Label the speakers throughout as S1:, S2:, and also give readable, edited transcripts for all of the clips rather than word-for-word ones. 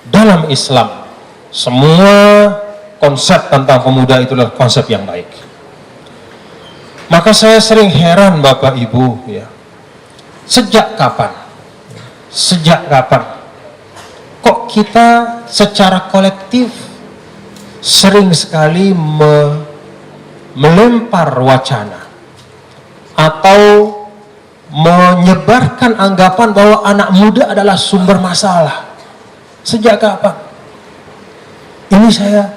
S1: dalam Islam semua konsep tentang pemuda itu adalah konsep yang baik. Maka saya sering heran Bapak Ibu ya, sejak kapan kok kita secara kolektif sering sekali melempar wacana atau menyebarkan anggapan bahwa anak muda adalah sumber masalah. Sejak kapan? Ini saya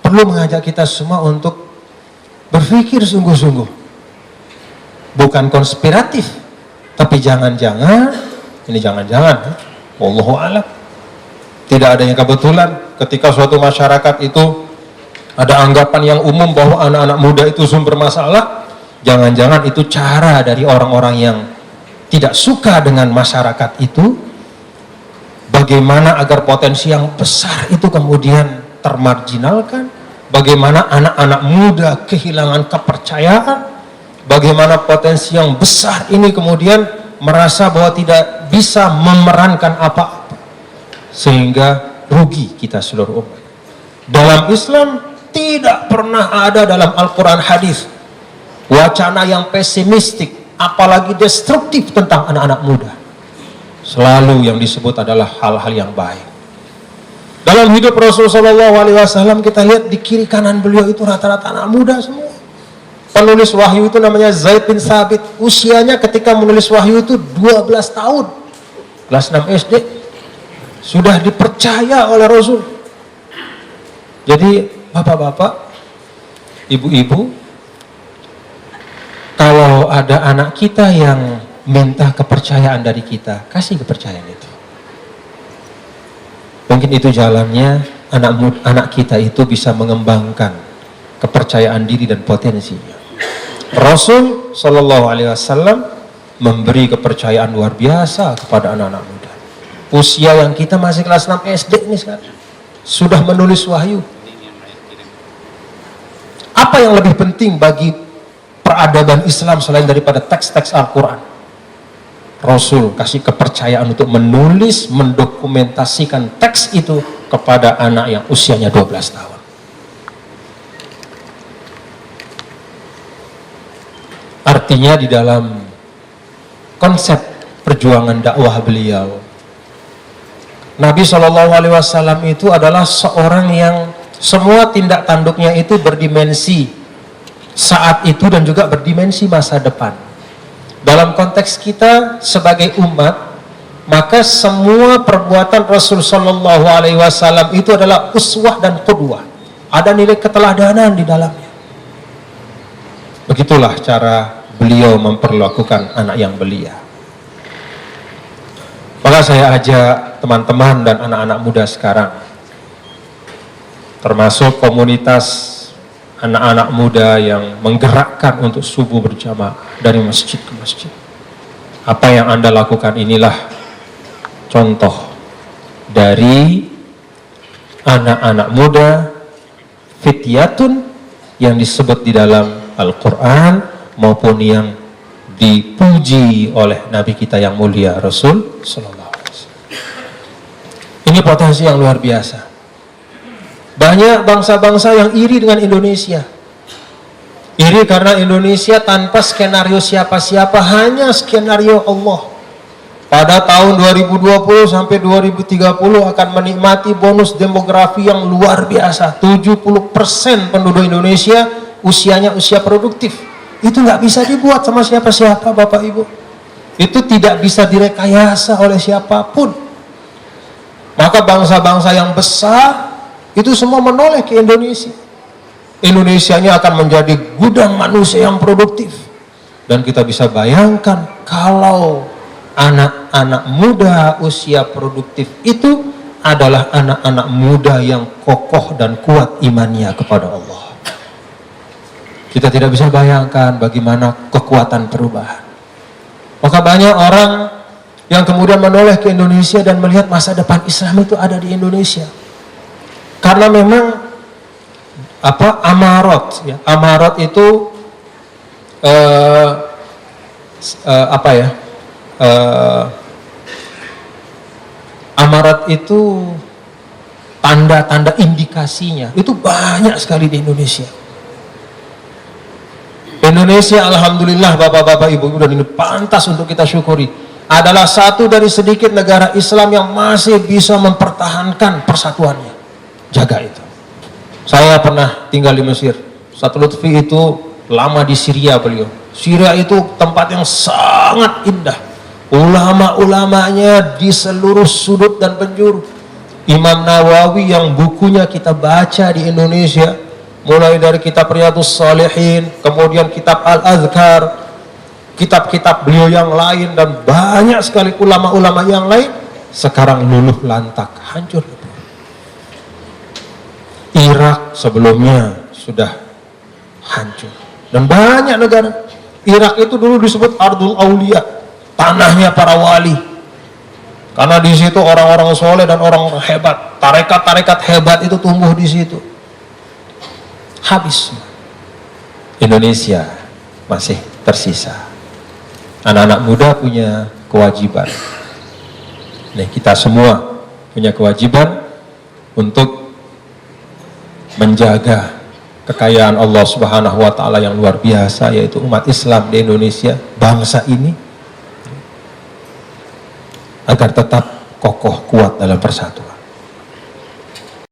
S1: perlu mengajak kita semua untuk berpikir sungguh-sungguh. Bukan konspiratif, tapi jangan-jangan, wallahu a'lam, tidak adanya kebetulan ketika suatu masyarakat itu ada anggapan yang umum bahwa anak-anak muda itu sumber masalah. Jangan-jangan itu cara dari orang-orang yang tidak suka dengan masyarakat itu, bagaimana agar potensi yang besar itu kemudian termarginalkan, bagaimana anak-anak muda kehilangan kepercayaan, bagaimana potensi yang besar ini kemudian merasa bahwa tidak bisa memerankan apa-apa, sehingga rugi kita seluruh umat. Dalam Islam tidak pernah ada dalam Al-Quran hadis wacana yang pesimistik, apalagi destruktif tentang anak-anak muda. Selalu yang disebut adalah hal-hal yang baik. Dalam hidup Rasulullah SAW kita lihat di kiri kanan beliau itu rata-rata anak muda semua. Penulis wahyu itu namanya Zaid bin Thabit. Usianya ketika menulis wahyu itu 12 tahun. Kelas 6 SD. Sudah dipercaya oleh Rasul. Jadi bapak-bapak, ibu-ibu, kalau ada anak kita yang minta kepercayaan dari kita, kasih kepercayaan itu. Mungkin itu jalannya anak kita itu bisa mengembangkan kepercayaan diri dan potensinya. Rasul Shallallahu Alaihi Wasallam memberi kepercayaan luar biasa kepada anak-anak muda. Usia yang kita masih kelas 6 SD ini sekarang sudah menulis wahyu. Apa yang lebih penting bagi peradaban Islam selain daripada teks-teks Al-Quran? Rasul kasih kepercayaan untuk menulis, mendokumentasikan teks itu kepada anak yang usianya 12 tahun. Artinya di dalam konsep perjuangan dakwah beliau, Nabi SAW itu adalah seorang yang semua tindak tanduknya itu berdimensi saat itu dan juga berdimensi masa depan. Dalam konteks kita sebagai umat, maka semua perbuatan Rasul Shallallahu Alaihi Wasallam itu adalah uswah dan qudwah. Ada nilai keteladanan di dalamnya. Begitulah cara beliau memperlakukan anak yang belia. Maka saya ajak teman-teman dan anak-anak muda sekarang, termasuk komunitas anak-anak muda yang menggerakkan untuk subuh berjamaah dari masjid ke masjid. Apa yang Anda lakukan inilah contoh dari anak-anak muda fityatun yang disebut di dalam Al-Quran maupun yang dipuji oleh Nabi kita yang mulia Rasul Sallallahu Alaihi Wasallam. Ini potensi yang luar biasa. Banyak bangsa-bangsa yang iri dengan Indonesia. Iri karena Indonesia tanpa skenario siapa-siapa, hanya skenario Allah. Pada tahun 2020 sampai 2030 akan menikmati bonus demografi yang luar biasa. 70% penduduk Indonesia usianya usia produktif. Itu nggak bisa dibuat sama siapa-siapa, Bapak Ibu. Itu tidak bisa direkayasa oleh siapapun. Maka bangsa-bangsa yang besar itu semua menoleh ke Indonesia. Indonesianya akan menjadi gudang manusia yang produktif. Dan kita bisa bayangkan kalau anak-anak muda usia produktif itu adalah anak-anak muda yang kokoh dan kuat imannya kepada Allah. Kita tidak bisa bayangkan bagaimana kekuatan perubahan. Maka banyak orang yang kemudian menoleh ke Indonesia dan melihat masa depan Islam itu ada di Indonesia. Karena memang amarat ya, amarat itu amarat itu tanda-tanda indikasinya itu banyak sekali di Indonesia. Indonesia alhamdulillah Bapak-bapak, Ibu-ibu, dan ini pantas untuk kita syukuri, adalah satu dari sedikit negara Islam yang masih bisa mempertahankan persatuannya. Jaga itu. Saya pernah tinggal di Mesir. Ustaz Lutfi itu lama di Syria beliau. Syria itu tempat yang sangat indah. Ulama-ulamanya di seluruh sudut dan penjuru. Imam Nawawi yang bukunya kita baca di Indonesia, mulai dari kitab Riyadhus Shalihin, kemudian kitab Al-Azkar, kitab-kitab beliau yang lain, dan banyak sekali ulama-ulama yang lain, sekarang luluh lantak, hancur. Irak sebelumnya sudah hancur, dan banyak negara. Irak itu dulu disebut Ardul Aulia, tanahnya para wali, karena di situ orang-orang soleh dan orang hebat, tarekat-tarekat hebat itu tumbuh di situ. Habis. Indonesia masih tersisa. Anak-anak muda punya kewajiban. Nih, kita semua punya kewajiban untuk menjaga kekayaan Allah Subhanahu wa Ta'ala yang luar biasa, yaitu umat Islam di Indonesia, bangsa ini, agar tetap kokoh kuat dalam persatuan.